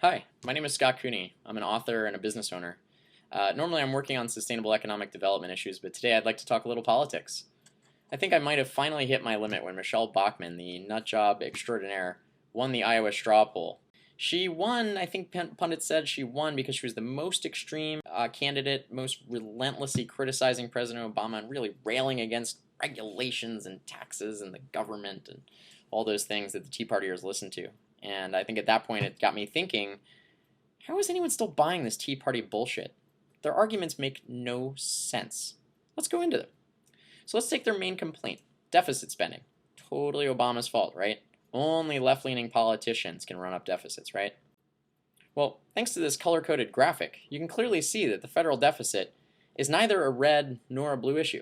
Hi, my name is Scott Cooney. I'm an author and a business owner. Normally I'm working on sustainable economic development issues, but today I'd like to talk a little politics. I think I might have finally hit my limit when Michelle Bachmann, the nutjob extraordinaire, won the Iowa straw poll. She won, I think pundits said she won because she was the most extreme candidate, most relentlessly criticizing President Obama and really railing against regulations and taxes and the government and all those things that the Tea Partiers listen to. And I think at that point it got me thinking, how is anyone still buying this Tea Party bullshit? Their arguments make no sense. Let's go into them. So let's take their main complaint, deficit spending. Totally Obama's fault, right? Only left-leaning politicians can run up deficits, right? Well, thanks to this color-coded graphic, you can clearly see that the federal deficit is neither a red nor a blue issue.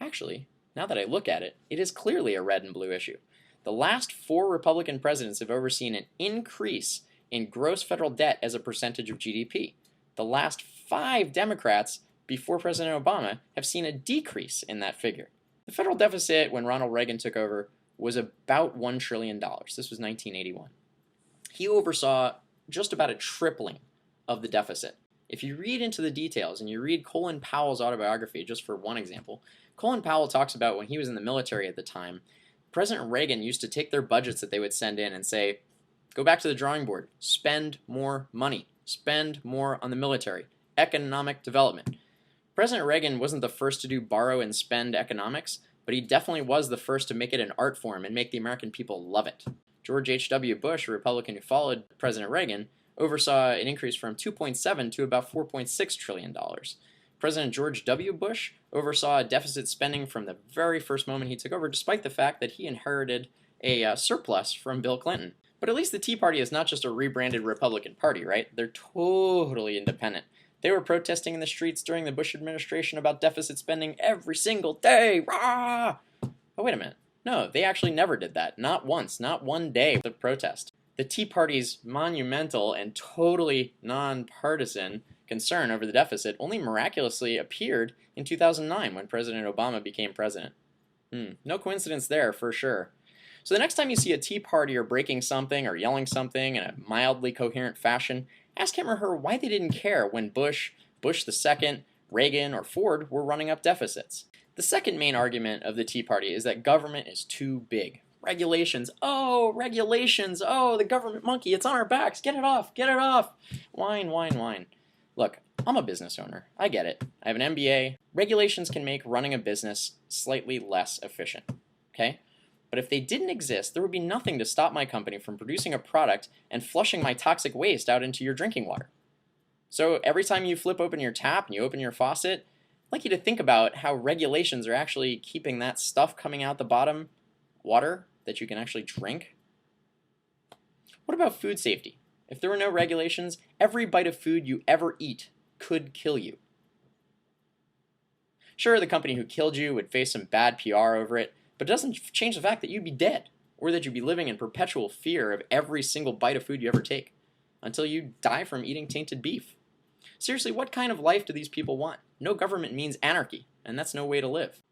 Actually, now that I look at it, it is clearly a red and blue issue. The last 4 Republican presidents have overseen an increase in gross federal debt as a percentage of GDP. The last 5 Democrats before President Obama have seen a decrease in that figure. The federal deficit when Ronald Reagan took over was about $1 trillion. This was 1981. He oversaw just about a tripling of the deficit. If you read into the details and you read Colin Powell's autobiography, just for one example, Colin Powell talks about when he was in the military at the time, President Reagan used to take their budgets that they would send in and say, go back to the drawing board, spend more money, spend more on the military, economic development. President Reagan wasn't the first to do borrow and spend economics, but he definitely was the first to make it an art form and make the American people love it. George H.W. Bush, a Republican who followed President Reagan, oversaw an increase from $2.7 to about $4.6 trillion. President George W. Bush oversaw a deficit spending from the very first moment he took over, despite the fact that he inherited a surplus from Bill Clinton. But at least the Tea Party is not just a rebranded Republican Party, right? They're totally independent. They were protesting in the streets during the Bush administration about deficit spending every single day. Rah! Oh, wait a minute. No, they actually never did that. Not once, not one day of protest. The Tea Party's monumental and totally nonpartisan concern over the deficit only miraculously appeared in 2009 when President Obama became president. No coincidence there, for sure. So the next time you see a Tea Partier breaking something or yelling something in a mildly coherent fashion, ask him or her why they didn't care when Bush II, Reagan, or Ford were running up deficits. The second main argument of the Tea Party is that government is too big. Regulations, oh, the government monkey, it's on our backs, get it off, whine, whine, whine. Look, I'm a business owner, I get it. I have an MBA. Regulations can make running a business slightly less efficient, okay? But if they didn't exist, there would be nothing to stop my company from producing a product and flushing my toxic waste out into your drinking water. So every time you flip open your tap and you open your faucet, I'd like you to think about how regulations are actually keeping that stuff coming out the bottom, water, that you can actually drink. What about food safety? If there were no regulations, every bite of food you ever eat could kill you. Sure, the company who killed you would face some bad PR over it, but it doesn't change the fact that you'd be dead, or that you'd be living in perpetual fear of every single bite of food you ever take, until you die from eating tainted beef. Seriously, what kind of life do these people want? No government means anarchy, and that's no way to live.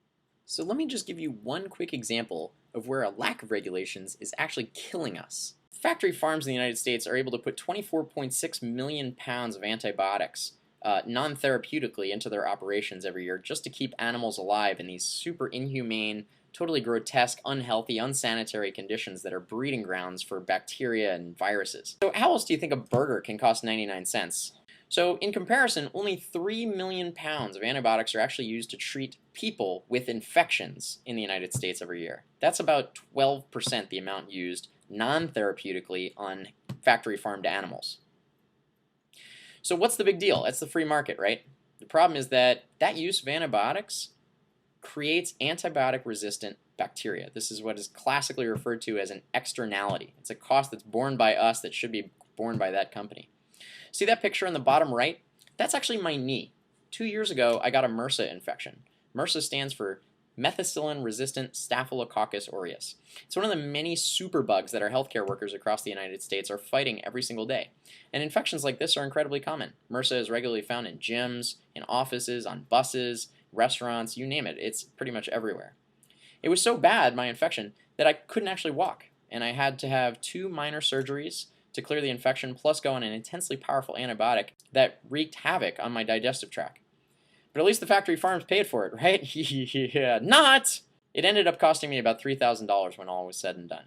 So let me just give you one quick example of where a lack of regulations is actually killing us. Factory farms in the United States are able to put 24.6 million pounds of antibiotics non-therapeutically into their operations every year just to keep animals alive in these super inhumane, totally grotesque, unhealthy, unsanitary conditions that are breeding grounds for bacteria and viruses. So how else do you think a burger can cost 99 cents? So in comparison, only 3 million pounds of antibiotics are actually used to treat people with infections in the United States every year. That's about 12% the amount used non-therapeutically on factory farmed animals. So what's the big deal? That's the free market, right? The problem is that use of antibiotics creates antibiotic-resistant bacteria. This is what is classically referred to as an externality. It's a cost that's borne by us that should be borne by that company. See that picture on the bottom right? That's actually my knee. 2 years ago, I got a MRSA infection. MRSA stands for methicillin-resistant Staphylococcus aureus. It's one of the many superbugs that our healthcare workers across the United States are fighting every single day. And infections like this are incredibly common. MRSA is regularly found in gyms, in offices, on buses, restaurants, you name it. It's pretty much everywhere. It was so bad, my infection, that I couldn't actually walk, and I had to have 2 minor surgeries to clear the infection, plus go on an intensely powerful antibiotic that wreaked havoc on my digestive tract. But at least the factory farms paid for it, right? Yeah, not! It ended up costing me about $3,000 when all was said and done.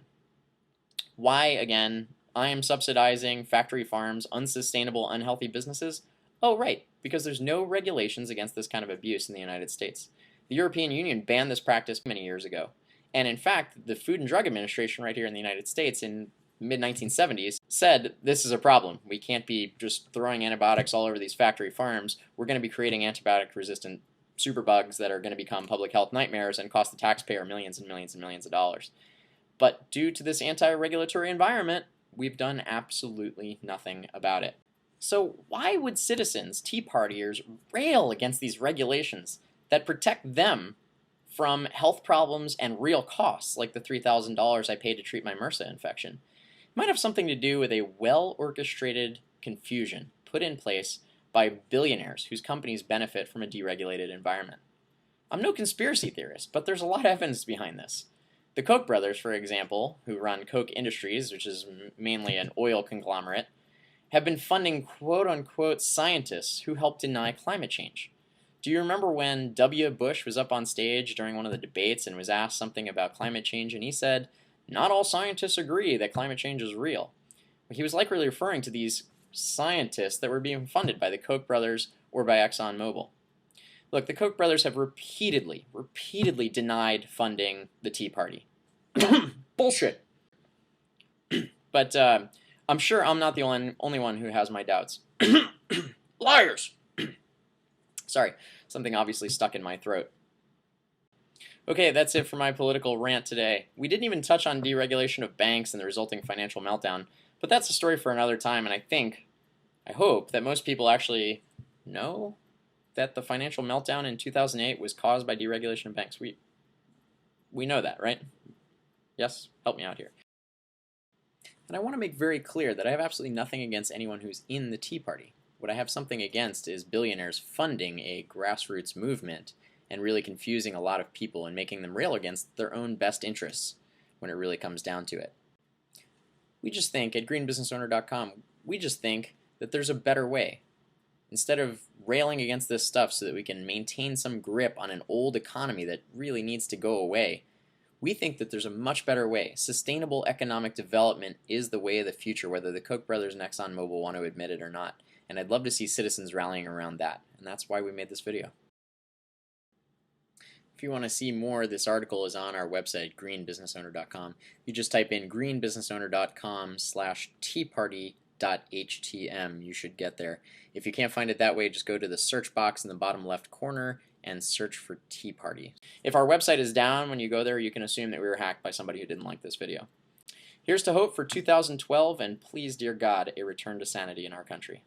Why, again, I am subsidizing factory farms, unsustainable, unhealthy businesses? Oh, right, because there's no regulations against this kind of abuse in the United States. The European Union banned this practice many years ago. And in fact, the Food and Drug Administration right here in the United States in mid-1970s said this is a problem. We can't be just throwing antibiotics all over these factory farms. We're going to be creating antibiotic-resistant superbugs that are going to become public health nightmares and cost the taxpayer millions and millions and millions of dollars. But due to this anti-regulatory environment, we've done absolutely nothing about it. So why would citizens, Tea Partiers, rail against these regulations that protect them from health problems and real costs, like the $3,000 I paid to treat my MRSA infection? It might have something to do with a well-orchestrated confusion put in place by billionaires whose companies benefit from a deregulated environment. I'm no conspiracy theorist, but there's a lot of evidence behind this. The Koch brothers, for example, who run Koch Industries, which is mainly an oil conglomerate, have been funding quote-unquote scientists who help deny climate change. Do you remember when W. Bush was up on stage during one of the debates and was asked something about climate change, and he said, "Not all scientists agree that climate change is real"? He was likely referring to these scientists that were being funded by the Koch brothers or by ExxonMobil. Look, the Koch brothers have repeatedly denied funding the Tea Party. Bullshit. But I'm sure I'm not the only one who has my doubts. Liars! Sorry, something obviously stuck in my throat. Okay, that's it for my political rant today. We didn't even touch on deregulation of banks and the resulting financial meltdown, but that's a story for another time, and I hope that most people actually know that the financial meltdown in 2008 was caused by deregulation of banks. We know that, right? Yes? Help me out here. And I want to make very clear that I have absolutely nothing against anyone who's in the Tea Party. What I have something against is billionaires funding a grassroots movement and really confusing a lot of people and making them rail against their own best interests when it really comes down to it. We just think at greenbusinessowner.com, we just think that there's a better way. Instead of railing against this stuff so that we can maintain some grip on an old economy that really needs to go away, we think that there's a much better way. Sustainable economic development is the way of the future, whether the Koch brothers and ExxonMobil want to admit it or not. And I'd love to see citizens rallying around that. And that's why we made this video. If you want to see more, this article is on our website, greenbusinessowner.com. You just type in greenbusinessowner.com/teaparty.htm. You should get there. If you can't find it that way, just go to the search box in the bottom left corner and search for Tea Party. If our website is down when you go there, you can assume that we were hacked by somebody who didn't like this video. Here's to hope for 2012, and please, dear God, a return to sanity in our country.